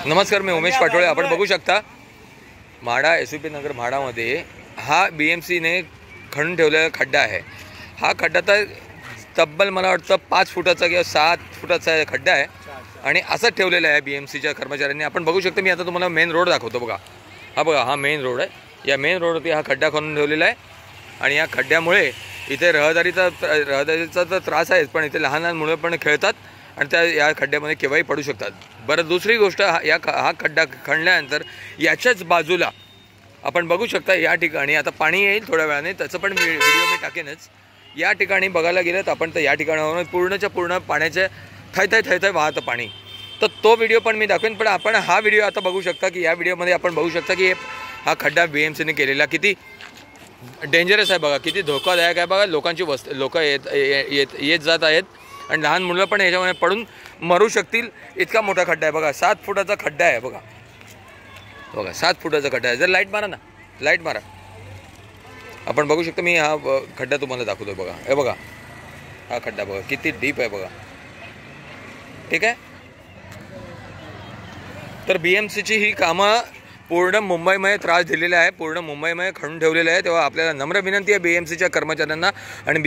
नमस्कार, मी उमेश पाटोळे. आपण बघू शकता म्हाडा SUP नगर म्हाडामध्ये हा BMCने खणून ठेवलेला खड्डा आहे. हा खड्डा तर तब्बल मला वाटतं 5 फुटाचा किंवा 7 फुटाचा खड्डा आहे आणि असं ठेवलेला आहे BMCच्या कर्मचाऱ्यांनी. आपण बघू शकता. मी आता तुम्हाला मेन रोड दाखवतो. बघा, हा बघा, हा मेन रोड आहे. या मेन रोडवरती हा खड्डा खणून ठेवलेला आहे आणि या खड्ड्यामुळे इथे रहदारीचा तर त्रास आहेच, पण इथे लहान लहान मुलं पण खेळतात आणि त्या या खड्ड्यामध्ये केव्हाही पडू शकतात. बरं, दुसरी गोष्ट, हा खड्डा खणल्यानंतर याच्याच बाजूला आपण बघू शकता या ठिकाणी आता पाणी येईल थोड्या वेळाने, त्याचं पण व्हिडिओ मी टाकेनच. या ठिकाणी बघायला गेलं तर आपण तर या ठिकाणावरून पूर्णच्या पूर्ण पाण्याचे थैथय वाहतं पाणी, तर तो व्हिडिओ पण मी दाखवेन. पण आपण हा व्हिडिओ आता बघू शकता की या व्हिडिओमध्ये आपण बघू शकता की हा खड्डा BMCने केलेला किती डेंजरस आहे. बघा, किती धोकादायक आहे. बघा, लोकांची लोक येत जात आहेत आणि लहान मुलं पण याच्यामध्ये पडून मरू शकतील. इतका मोठा खड्डा आहे. बघा, 7 फुटाचा खड्डा आहे. बघा बघा 7 फुटाचा खड्डा आहे. जर लाईट मारा ना, लाईट मारा. आपण बघू शकता. मी हा खड्डा तुम्हाला दाखवतो. बघा, हे बघा, हा खड्डा बघा किती डीप आहे. बघा, ठीक आहे. तर BMCची ही कामं पूर्ण मुंबईमध्ये त्रास दिलेला आहे, पूर्ण मुंबईमध्ये खणून ठेवलेलं आहे. तेव्हा आपल्याला नम्र विनंती आहे BMCच्या कर्मचाऱ्यांना आणि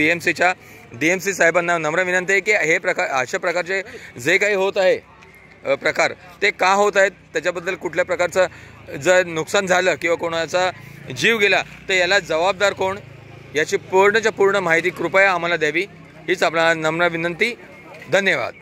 DMC साहेबांना नम्र विनंती आहे की हे अशा प्रकारचे जे काही होत आहे प्रकार, ते का होत आहेत, त्याच्याबद्दल कुठल्या प्रकारचं जर नुकसान झालं किंवा कोणाचा जीव गेला तर याला जबाबदार कोण, याची पूर्णच्या पूर्ण माहिती कृपया आम्हाला द्यावी, हीच आपल्याला नम्र विनंती. धन्यवाद.